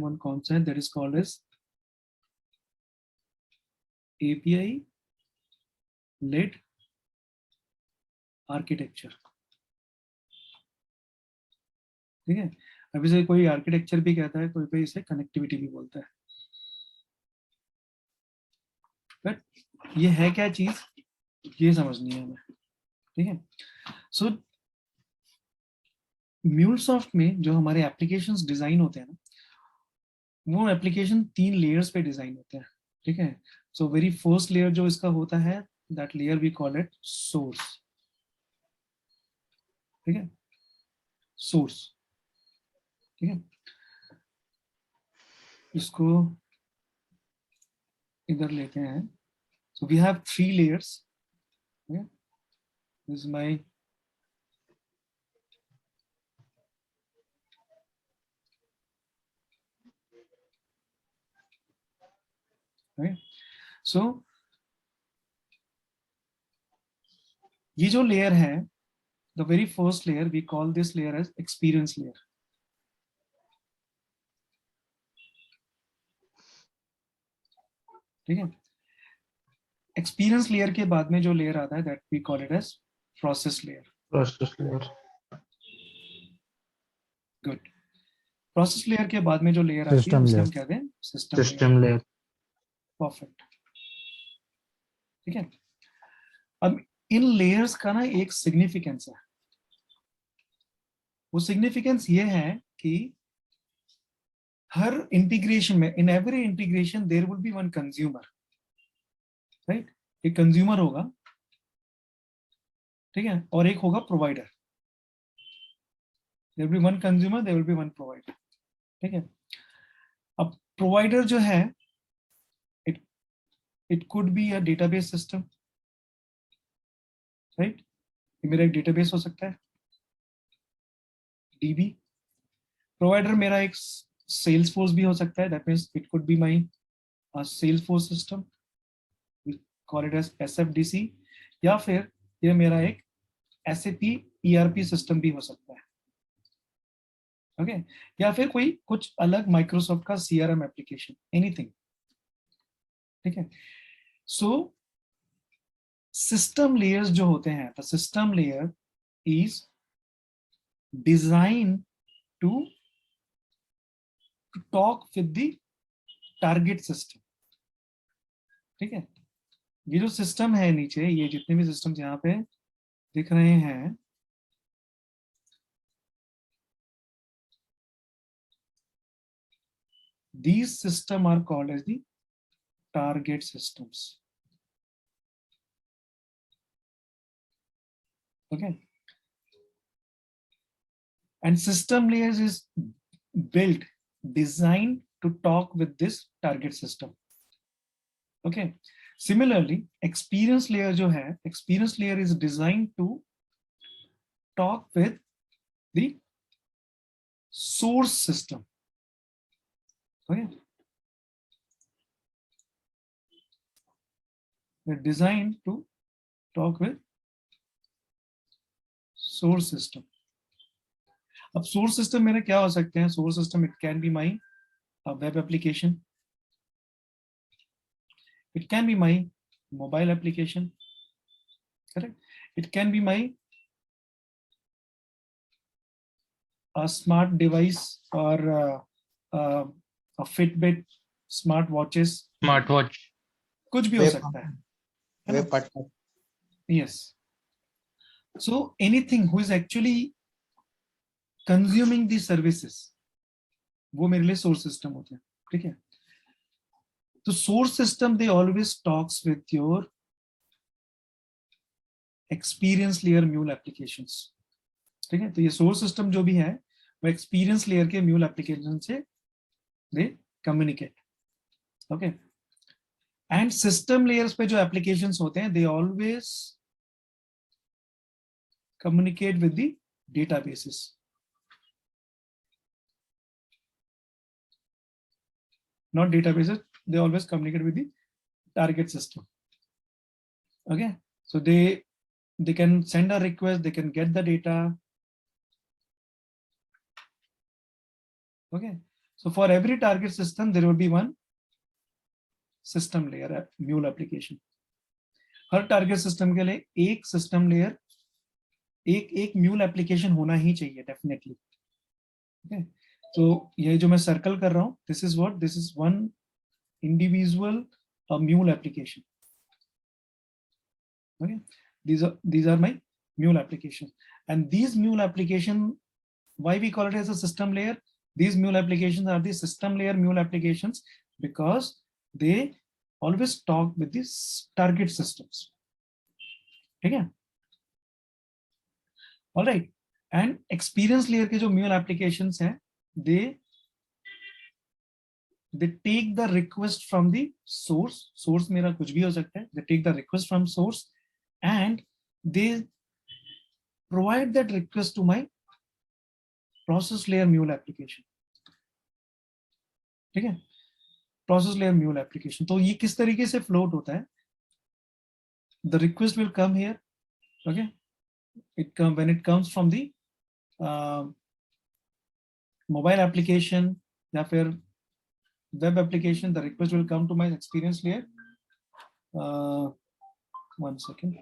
one concept that is called as API led architecture. ठीक है, अब इसे कोई आर्किटेक्चर भी कहता है, कोई कोई इसे कनेक्टिविटी भी बोलता है. बट ये है क्या चीज, ये समझनी है हमें. ठीक है, सो म्यूलसॉफ्ट में जो हमारे एप्लीकेशंस डिजाइन होते हैं ना, वो एप्लीकेशन 3 लेयर्स पे डिजाइन होते हैं. ठीक है, सो वेरी फर्स्ट लेयर जो इसका होता है, that layer we call it source. ठीक है, सोर्स. ठीक है, इसको इधर लेते हैं. So we have 3 layers. This is my so ये जो लेयर है, the very first layer, we call this layer as experience layer. ठीक है, एक्सपीरियंस लेयर के बाद में जो लेयर आता है, that we call it as process layer. Process layer. Good. Process layer के बाद में जो लेयर आती है उसे हम कहते हैं सिस्टम लेयर. परफेक्ट. ठीक है, अब इन लेयर्स का ना एक सिग्निफिकेंस है. वो सिग्निफिकेंस ये है कि हर इंटीग्रेशन में, in every integration there will be one consumer. Right, एक कंज्यूमर होगा. ठीक है, और एक होगा provider. There will be one consumer, there will be one provider. ठीक है, अब प्रोवाइडर जो है, it could be a database system. Right, मेरा एक डेटाबेस हो सकता है, डीबी. प्रोवाइडर मेरा एक सेल्स फोर्स भी हो सकता है, that means it could be my Salesforce system, call it as SFDC. या फिर ये मेरा एक SAP ERP सिस्टम भी हो सकता है. ओके, या फिर कोई कुछ अलग माइक्रोसॉफ्ट का CRM एप्लीकेशन, एनीथिंग. ठीक है, सो सिस्टम लेयर्स जो होते हैं, the system layer is design to talk with the target system. ठीक है, ये जो सिस्टम है नीचे, ये जितने भी सिस्टम्स यहाँ पे दिख रहे हैं, these systems are called as the target systems. Okay, and system layers is built, designed to talk with this target system. Okay, similarly experience layer जो है, experience layer is designed to talk with the source system. Okay, they're designed to talk with source system. अब source system मेरे क्या हो सकते हैं? Source system, it can be my web application, it can be my mobile application, correct? It can be my a smart device or a Fitbit, smart watches, smartwatch. कुछ भी हो सकता है. Web partner. Yes. So anything who is actually consuming these services, वो मेरे लिए source system होते हैं. ठीक है, तो source system they always talks with your experience layer mule applications. ठीक है, तो ये source system जो भी है, वो experience layer के mule application से they communicate. Okay, and system layers पे जो applications होते हैं, they always communicate with the databases. Not databases, they always communicate with the target system. Okay, so they can send a request, they can get the data. Okay, So for every target system, there will be one system layer, mule application. Her target system के लिए एक system layer, एक mule application होना ही चाहिए definitely. Okay. So ये जो मैं circle कर रहा हूँ, this is what? This is one individual mule application. Okay. These are my mule applications, and these mule application, why we call it as a system layer? These mule applications are the system layer mule applications because they always talk with these target systems. Okay. All right. And experience layer के जो mule applications हैं, they take the request from the source. Source मेरा कुछ भी हो सकता है. They take the request from source and they provide that request to my process layer mule application. ठीक है, process layer mule application. तो ये किस तरीके से float होता है? The request will come here. Okay, when it comes from the mobile application या फिर web application, the request will come to my experience layer. One second.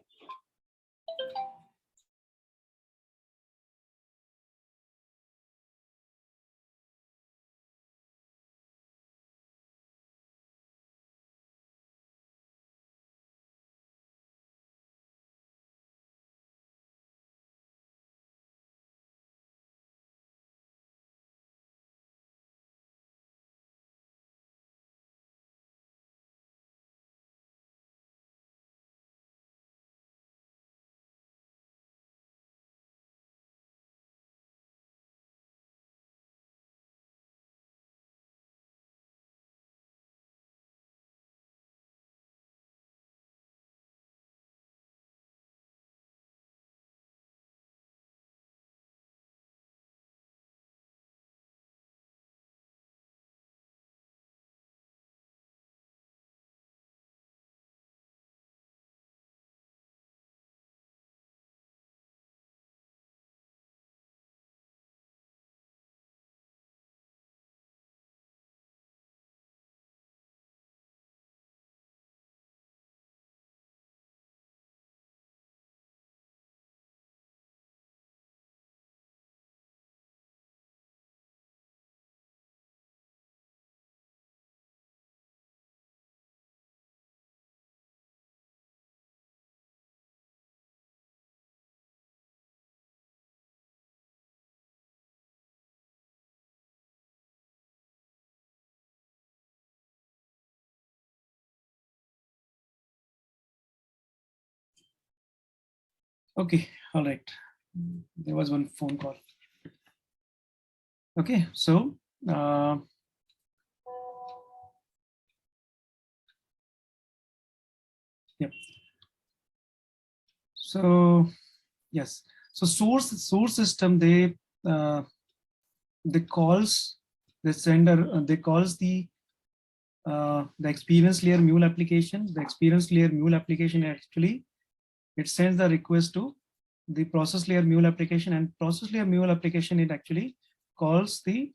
Okay, all right. There was one phone call. Okay, so yep. So yes, so source system, they calls the sender, they calls the experience layer mule application. The experience layer mule application actually, it sends the request to the process layer mule application, and process layer mule application, it actually calls the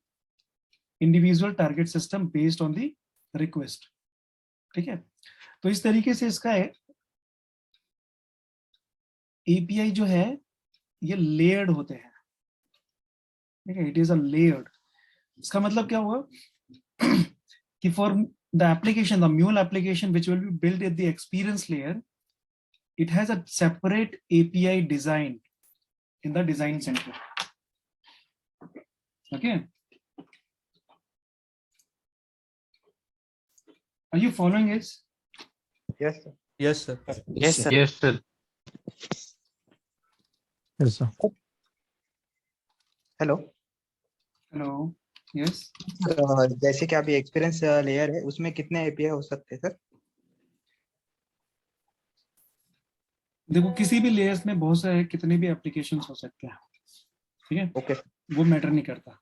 individual target system based on the request. ठीक है, तो इस तरीके से इसका है API जो है ये लेयर्ड होते हैं. ठीक है, इट इज अ लेयर्ड. इसका मतलब क्या हुआ कि for the application, the mule application which will be built at the experience layer, it has a separate API design in the design center. Okay, are you following it? Yes, sir. Yes, sir. Yes, sir. Yes, sir. Yes, sir. Hello. Hello. Yes. जैसे कि अभी experience layer है, उसमें कितने API हो सकते हैं sir? देखो, किसी भी लेयर्स में बहुत सारे कितने भी एप्लीकेशंस हो सकते हैं. ठीक है, ओके. वो मैटर नहीं करता.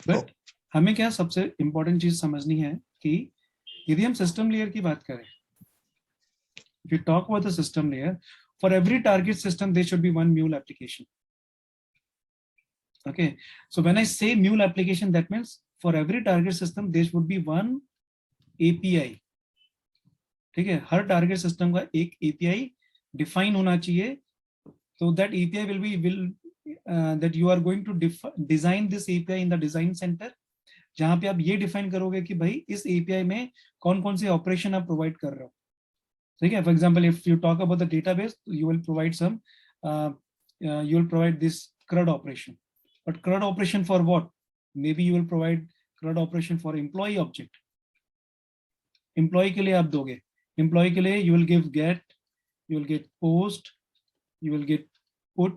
बट हमें क्या सबसे इंपॉर्टेंट चीज समझनी है कि यदि हम सिस्टम लेयर की बात करें, if you talk about the system layer, for every target system there should be one mule application. Okay, so when I say mule application, that means for every target system there would be one API. ठीक है, हर target system का एक API define होना चाहिए. So that API will that you are going to design this API in the design center, जहां पे आप ये डिफाइन करोगे कि भाई इस API में कौन कौन से ऑपरेशन आप प्रोवाइड कर रहे हो. ठीक है, for example if you talk about the database, you will provide some you will provide this CRUD operation, but CRUD operation for what? Maybe you will provide CRUD operation for employee object. Employee के लिए आप दोगे, employee के लिए you will give get, you will get post, you will get put,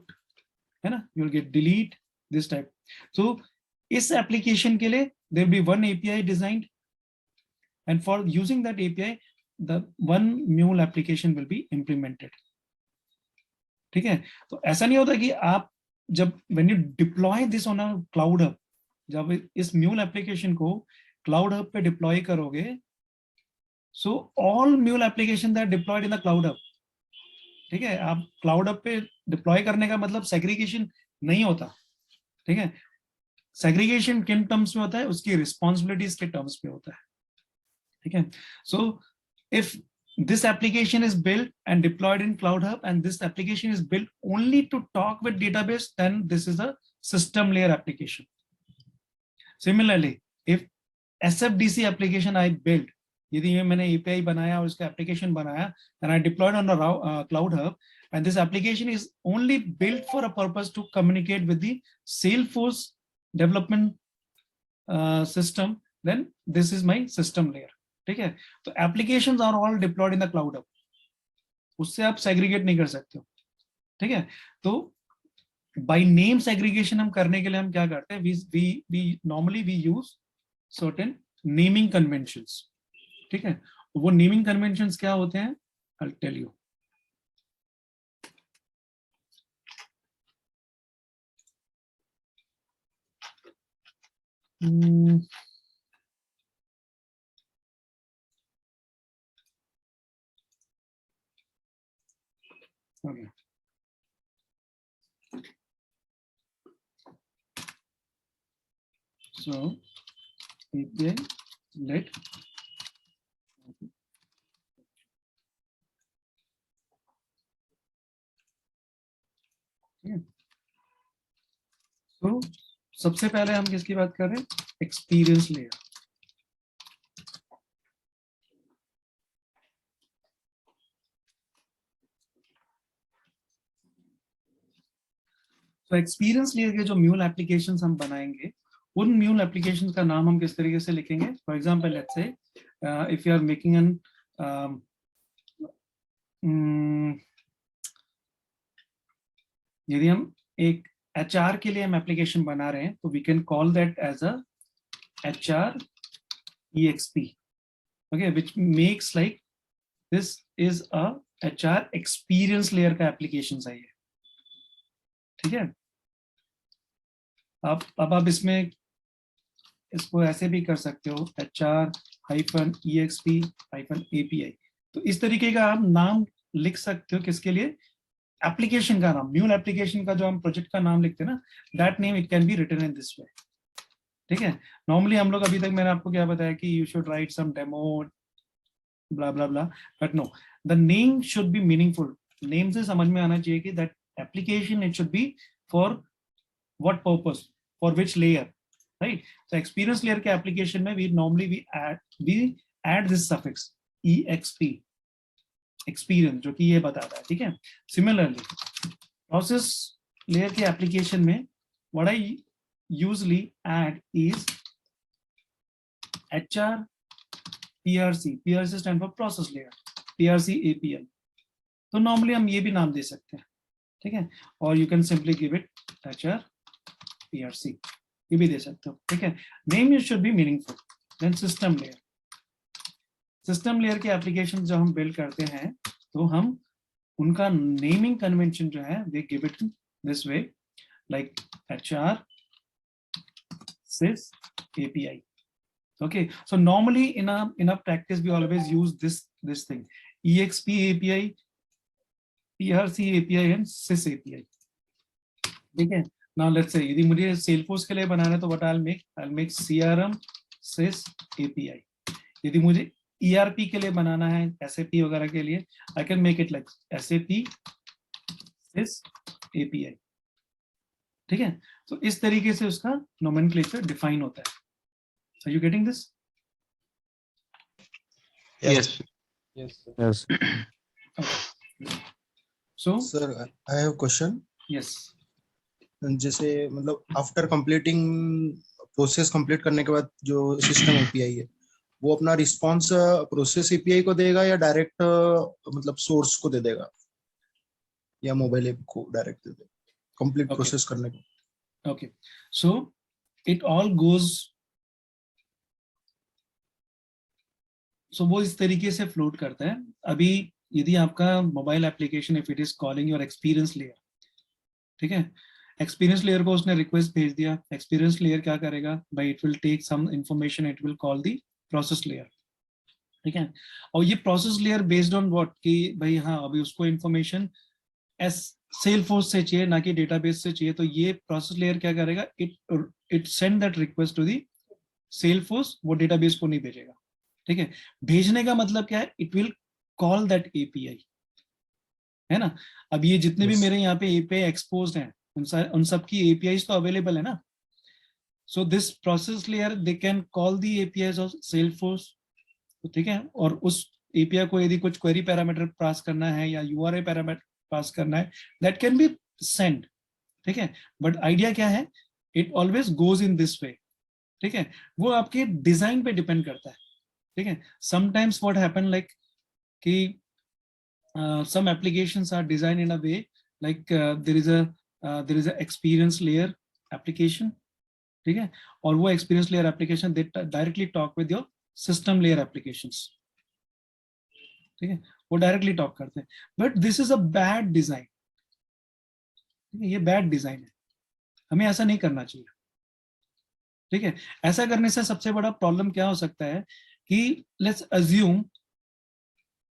है ना, you will get delete, this type. So इस application के लिए there will be one API designed, and for using that API the one mule application will be implemented. ठीक है, तो ऐसा नहीं होता कि आप जब when you deploy this on a cloud hub, जब इस mule application को cloud hub पे deploy करोगे, so all mule applications that are deployed in the cloud hub, ठीक है, आप cloud hub पे deploy करने का मतलब segregation नहीं होता. ठीक है, segregation किन terms में होता है, उसकी responsibilities के terms पे होता है. ठीक है, so if this application is built and deployed in Cloud Hub, and this application is built only to talk with database, then this is a system layer application. Similarly, if SFDC application I built, यदि मैंने API बनाया और उसका application बनाया, and I deployed on the Cloud Hub, and this application is only built for a purpose to communicate with the Salesforce development system, then this is my system layer. ठीक है, तो applications are all deployed in the cloud hub, उससे आप segregate नहीं कर सकते हो. ठीक है, तो बाय नेम सेग्रीगेशन हम करने के लिए हम क्या करते हैं, we normally we use certain naming conventions. ठीक है, वो नेमिंग कन्वेंशंस क्या होते हैं, I will tell you. Okay. So API let तो सबसे पहले हम किसकी बात कर रहे हैं, एक्सपीरियंस लेयर. तो एक्सपीरियंस लेयर के जो म्यूल एप्लीकेशंस हम बनाएंगे, उन म्यूल एप्लीकेशंस का नाम हम किस तरीके से लिखेंगे. For example let's say if you are making an यदि हम एक HR के लिए हम एप्लीकेशन बना रहे हैं, तो we can call that as a HR EXP. Okay, which makes like this is a HR experience layer का एप्लीकेशन है ये. ठीक है, अब आप इसमें इसको ऐसे भी कर सकते हो, HR-EXP-API. तो इस तरीके का आप नाम लिख सकते हो किसके लिए, एप्लीकेशन का नाम. म्यूल एप्लीकेशन का जो हम प्रोजेक्ट का नाम लिखते हैं ना, that name it can be written in this way. ठीक है, नॉर्मली हम लोग अभी तक मैंने आपको क्या बताया कि you should write some demo blah blah blah, but no, the name should be meaningful. Name से समझ में आना चाहिए कि that application it should be for what purpose, for which layer, right? So experience layer के application में we normally we add this suffix exp, experience, जो कि ये बताता है. ठीक है, similarly process layer के application में what I usually add is HR PRC stand for process layer, PRC API. तो normally हम ये भी नाम दे सकते हैं. ठीक है, और you can simply give it HR PRC, ये भी दे सकते हो. ठीक है, name should be meaningful. Then system layer. System layer के एप्लीकेशन जो हम बिल्ड करते हैं, तो हम उनका नेमिंग कन्वेंशन जो है we give it this way, like HR sys API. Okay, so normally in a practice we always use this thing, EXP API, PRC API and sys API. ठीक है, नाउ लेट्स से यदि मुझे Salesforce के लिए बनाना है तो what I will make CRM sys API. यदि मुझे ERP के लिए बनाना है, SAP वगैरह के लिए, I can make it like SAP sys API. ठीक है, तो इस तरीके से उसका नोमेनक्लेचर डिफाइन होता है. Are you getting this? Yes. Yes. So Sir, I have a question. yes. जैसे मतलब आफ्टर कंप्लीटिंग प्रोसेस कंप्लीट करने के बाद जो सिस्टम एपीआई है वो अपना रिस्पांस प्रोसेस एपीआई को देगा या डायरेक्ट मतलब सोर्स को दे देगा या मोबाइल ऐप को डायरेक्ट दे देगा कंप्लीट Okay. प्रोसेस करने को? Okay, so it all goes, so वो इस तरीके से फ्लोट करता है. अभी यदि आपका mobile application if it is calling your experience layer, ठीक है, एक्सपीरियंस लेयर को उसने रिक्वेस्ट भेज दिया, एक्सपीरियंस लेयर क्या करेगा भाई, it will take some information, it will call the process layer. ठीक है, और ये process layer based on what कि भाई हाँ अभी उसको इंफॉर्मेशन सेल्सफोर्स से चाहिए ना कि डेटाबेस से चाहिए, तो ये प्रोसेस लेयर क्या करेगा, it send that request to the Salesforce, वो डेटाबेस को नहीं भेजेगा. ठीक है, भेजने का मतलब क्या है, it will call that API, है ना. अब ये जितने भी Yes. मेरे यहाँ पे एपीआई एक्सपोज्ड हैं उन सब की एपीआईज तो अवेलेबल है ना. So this process layer they can call the APIs of Salesforce. ठीक है, और उस एपीआई को यदि कुछ क्वेरी पैरामीटर पास करना है या यूआरआई पैरामीटर पास करना है, दैट कैन बी सेंड. ठीक है, बट आइडिया क्या है, it always goes in this way. ठीक है, वो आपके डिजाइन पे डिपेंड करता है. ठीक है, समटाइम्स व्हाट हैपन लाइक कि some applications are designed in a way like there is a experience layer application. ठीक है, और वो experience layer application they directly talk with your system layer applications. ठीक है, वो directly talk करते हैं, but this is a bad design. ये bad design है, हमें ऐसा नहीं करना चाहिए. ठीक है, ऐसा करने से सबसे बड़ा प्रॉब्लम क्या हो सकता है कि लेट्स अज्यूम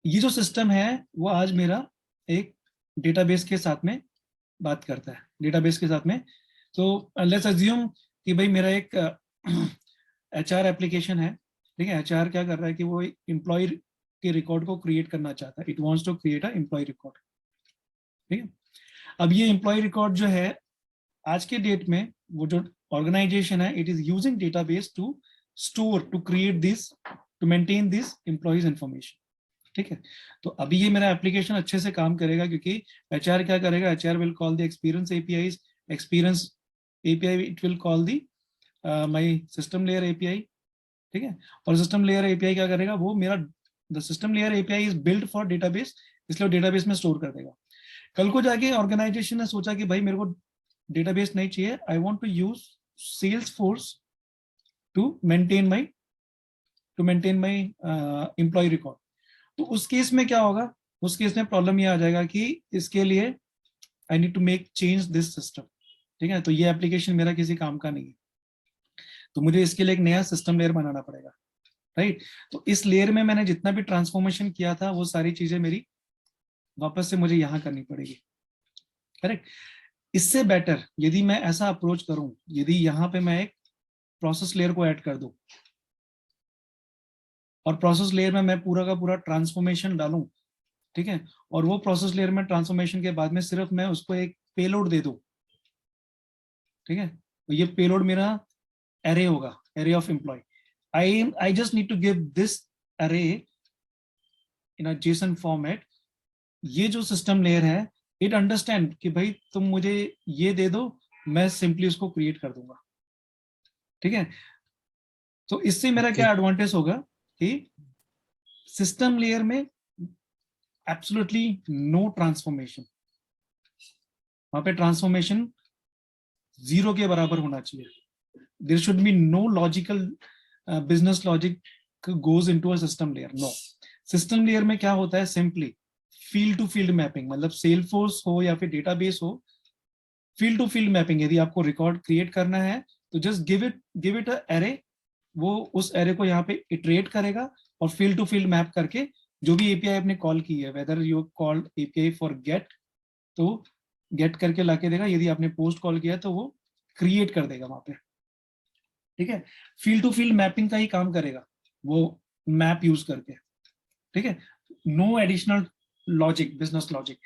ये जो सिस्टम है वो आज मेरा एक डेटाबेस के साथ में बात करता है, डेटाबेस के साथ में. तो लेट्स अज्यूम कि भाई मेरा एक एचआर एप्लीकेशन है. ठीक है, एचआर क्या कर रहा है कि वो एम्प्लॉय के रिकॉर्ड को क्रिएट करना चाहता है, it wants to create a employee record. ठीक है, अब ये एम्प्लॉय रिकॉर्ड जो है आज के डेट में वो जो ऑर्गेनाइजेशन है, it is using database to store to create this to maintain this employees information. ठीक है, तो अभी ये मेरा एप्लीकेशन अच्छे से काम करेगा क्योंकि एचआर क्या करेगा, HR will call the experience APIs, experience API it will call the my system layer API. ठीक है, और सिस्टम लेयर एपीआई क्या करेगा, वो मेरा the system layer API is build for database, इसलिए डेटाबेस में स्टोर कर देगा. कल को जाके ऑर्गेनाइजेशन ने सोचा कि भाई मेरे को डेटाबेस नहीं चाहिए, I want to use Salesforce to maintain my employee record. तो उस केस में क्या होगा, उस केस में प्रॉब्लम ये आ जाएगा कि इसके लिए I need to make change this system. ठीक है, तो ये एप्लीकेशन मेरा किसी काम का नहीं है, तो मुझे इसके लिए एक नया सिस्टम लेयर बनाना पड़ेगा. राइट, तो इस लेयर में मैंने जितना भी ट्रांसफॉर्मेशन किया था वो सारी चीजें मेरी वापस से मुझे यहाँ करनी पड़ेगी. करेक्ट, इससे बेटर यदि मैं ऐसा अप्रोच करूं, यदि यहाँ पे मैं एक प्रोसेस लेयर को ऐड कर दूं और प्रोसेस लेयर में मैं पूरा का पूरा ट्रांसफॉर्मेशन डालूं. ठीक है, और वो प्रोसेस लेयर में ट्रांसफॉर्मेशन के बाद में सिर्फ मैं उसको एक पेलोड दे दूं. ठीक है, तो ये पेलोड मेरा एरे होगा, array of employee. I just need to give this array in a JSON format. ये जो सिस्टम लेयर है इट अंडरस्टैंड कि भाई तुम मुझे ये दे दो, मैं सिंपली उसको क्रिएट कर दूंगा. ठीक है, तो इससे मेरा क्या एडवांटेज होगा कि सिस्टम लेयर में एब्सोल्युटली नो ट्रांसफॉर्मेशन, वहां पे ट्रांसफॉर्मेशन जीरो के बराबर होना चाहिए. There should be no logical business logic goes into a system layer. No, system layer में क्या होता है, simply field to field mapping, मतलब सेल्सफोर्स हो या फिर डेटाबेस हो, फील्ड टू फील्ड मैपिंग. यदि आपको रिकॉर्ड क्रिएट करना है तो just give it a array, वो उस एरे को यहाँ पे इटरेट करेगा और फील्ड टू फील्ड मैप करके जो भी एपीआई आपने कॉल की है, whether you called API for get, तो गेट करके लाके देगा, यदि आपने पोस्ट कॉल किया तो वो क्रिएट कर देगा वहां पे, ठीक है। फील्ड टू फील्ड मैपिंग का ही काम करेगा वो, मैप यूज करके, ठीक है। No additional logic, business logic,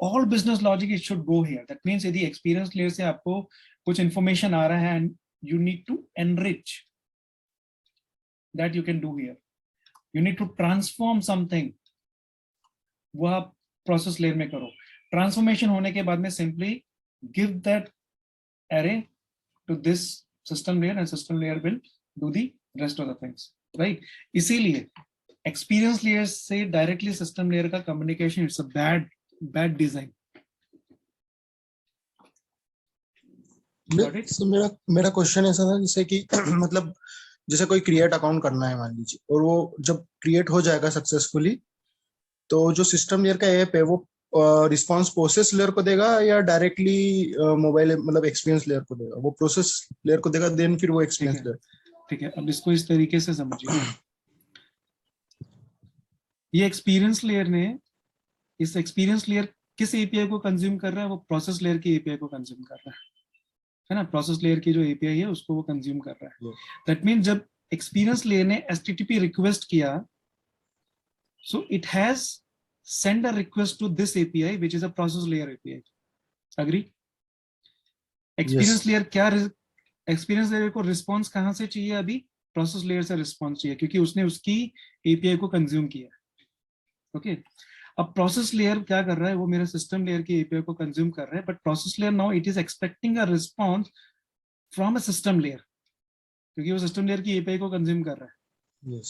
all business logic it should go here. That means यदि एक्सपीरियंस लेयर से आपको कुछ इंफॉर्मेशन आ रहा है and you need to enrich, that you can do here. You need to transform something, वो आप process layer में करो। ट्रांसफॉर्मेशन होने के बाद में simply give that array to this system layer and system layer will do the rest of the things, right. इसीलिए experience layer से डायरेक्टली सिस्टम लेयर का communication it's a bad design. So, मेरा question ऐसा था जैसे कि मतलब जैसे कोई क्रिएट अकाउंट करना है मान लीजिए, और वो जब क्रिएट हो जाएगा सक्सेसफुली, तो जो सिस्टम लेयर का ऐप है वो रिस्पांस प्रोसेस लेयर को देगा या डायरेक्टली मोबाइल मतलब एक्सपीरियंस लेयर को देगा? वो प्रोसेस लेयर को देगा, देन फिर वो एक्सपीरियंस लेयर। ठीक है, अब इसको इस तरीके से समझिए। ये एक्सपीरियंस लेयर ने, इस एक्सपीरियंस लेयर किस एपीआई को कंज्यूम कर रहा है? वो प्रोसेस लेयर की एपीआई को कंज्यूम कर रहा है ना। प्रोसेस लेयर की जो एपीआई है उसको वो कंज्यूम कर रहा है। दैट मीन जब एक्सपीरियंस लेयर ने एचटीटीपी रिक्वेस्ट किया, so it has send a request to this API which is a process layer API. Agree? Experience layer क्या, experience layer को response कहां से चाहिए? अभी process layer से response चाहिए क्योंकि उसने उसकी API को consume किया। ओके, अब process layer क्या कर रहा है? वो मेरे system layer की API को consume कर रहा है, but process layer now it is expecting a response from a system layer क्योंकि वो system layer की API को consume कर रहा है। yes.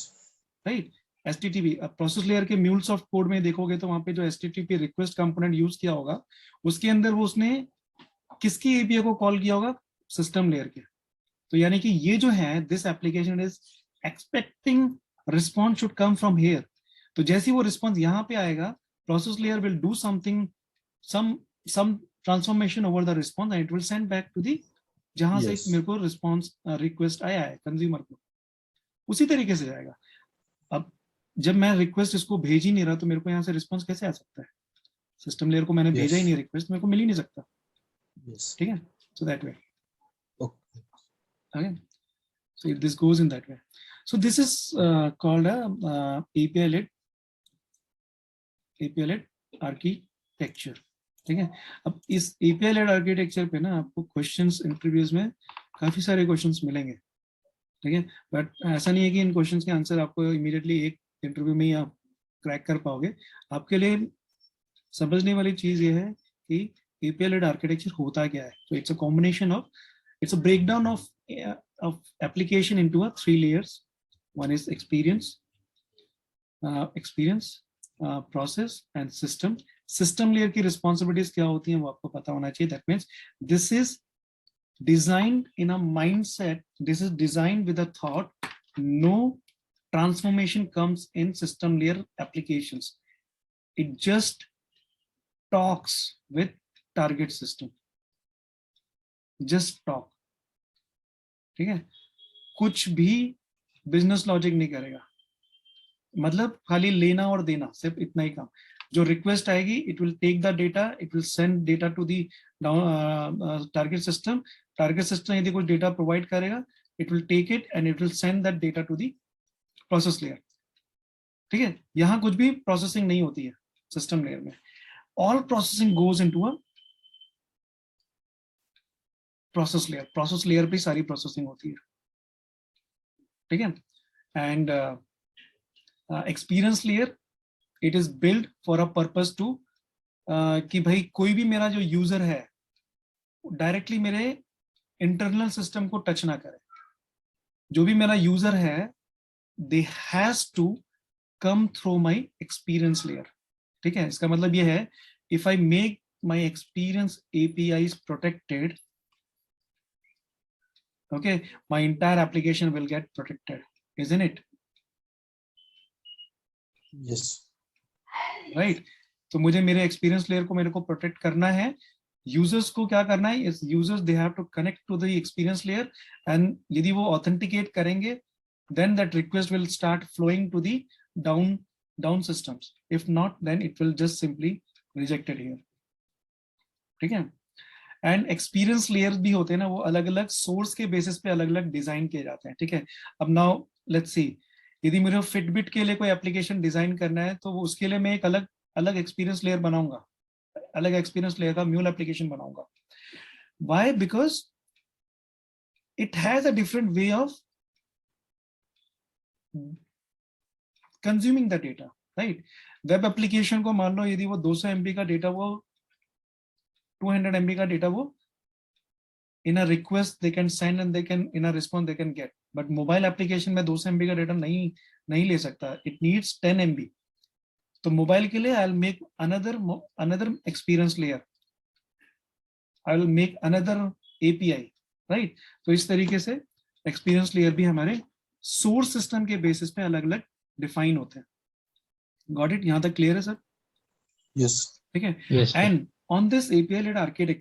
राइट। HTTP, अब प्रोसेस लेयर के MuleSoft कोड में देखोगे तो वहां पे जो HTTP रिक्वेस्ट कंपोनेंट यूज किया होगा उसके अंदर वो उसने किसकी एपीआई को कॉल किया होगा? सिस्टम लेयर के। तो यानी कि ये जो है, this application is expecting response should come from here. तो जैसे ही वो रिस्पॉन्स यहाँ पे आएगा, process layer will do something, some transformation over the response and it will send back to the जहां से मेरे को रिस्पॉन्स रिक्वेस्ट आया है कंज्यूमर को, उसी तरीके से जाएगा। अब जब मैं रिक्वेस्ट इसको भेज ही नहीं रहा तो मेरे को यहाँ से रिस्पॉन्स कैसे आ सकता है? सिस्टम लेयर को मैंने भेजा ही नहीं रिक्वेस्ट, मेरे को मिल ही नहीं सकता। ठीक है, so that way. Okay, so this goes in that way. So this is called a API-led architecture. ठीक है, अब इस API-led architecture पे ना आपको क्वेश्चंस इंटरव्यूज में काफी सारे क्वेश्चंस मिलेंगे, ठीक है। बट ऐसा नहीं है कि इन क्वेश्चंस के आंसर आपको इमीडिएटली एक इंटरव्यू में ही आप क्रैक कर पाओगे। आपके लिए समझने वाली चीज ये है कि API-led architecture होता क्या है। तो it's a combination of, it's a breakdown of application into a 3 layers. One is experience, process and system. System layer की responsibilities क्या होती हैं वो आपको पता होना चाहिए। That means this is designed in a mindset, this is designed with a thought, no transformation comes in system layer applications. It just talks with target system. Just talk, ठीक है, कुछ भी बिजनेस लॉजिक नहीं करेगा, मतलब खाली लेना और देना, सिर्फ इतना ही काम। जो रिक्वेस्ट आएगी it will take the data, it will send data to the target system. Target system यदि कुछ डेटा प्रोवाइड करेगा, it will take it and it will send that data to the process layer. ठीक है, यहां कुछ भी processing नहीं होती है सिस्टम लेयर में। All processing goes into a process layer. Process layer पे सारी प्रोसेसिंग होती है, ठीक है। And experience layer, it is build for a purpose to, कि भाई कोई भी मेरा जो यूजर है डायरेक्टली मेरे इंटरनल सिस्टम को टच ना करे। जो भी मेरा यूजर है they has to come through my experience layer, ठीक है। इसका मतलब ये है, if I make my experience APIs protected, okay, my entire application will get protected, isn't it? Yes. Right. तो मुझे मेरे एक्सपीरियंस लेयर को मेरे को प्रोटेक्ट करना है। यूजर्स को क्या करना है? इस users they have to connect to the experience layer, and यदि वो ऑथेंटिकेट करेंगे then that request will start flowing to the down systems. If not, then it will just simply reject it here. ठीक है। And experience layers भी होते हैं ना, वो अलग अलग सोर्स के बेसिस पे अलग अलग डिजाइन किए जाते हैं, ठीक है। अब नाउ लेट्स सी, यदि मुझे फिटबिट के लिए कोई एप्लीकेशन डिजाइन करना है तो वो उसके लिए मैं एक अलग अलग एक्सपीरियंस लेयर बनाऊंगा, अलग एक्सपीरियंस लेयर का म्यूल एप्लीकेशन बनाऊंगा। Why? Because it has a different way of consuming the data, right. Web application को मान लो यदि वो 200 MB का डेटा, वो 200 MB का डेटा वो in a request they can send and they can in a response they can get, but mobile application में 200 MB का डेटा नहीं ले सकता, it needs 10 MB। तो मोबाइल के लिए I'll make another experience layer, I will make another API, right। तो इस तरीके से एक्सपीरियंस लेयर भी हमारे सोर्स सिस्टम के बेसिस पे अलग अलग डिफाइन होते हैं। Got it? यहाँ तक क्लियर है सर? Yes. ठीक है। Yes, sir. And on this API led architecture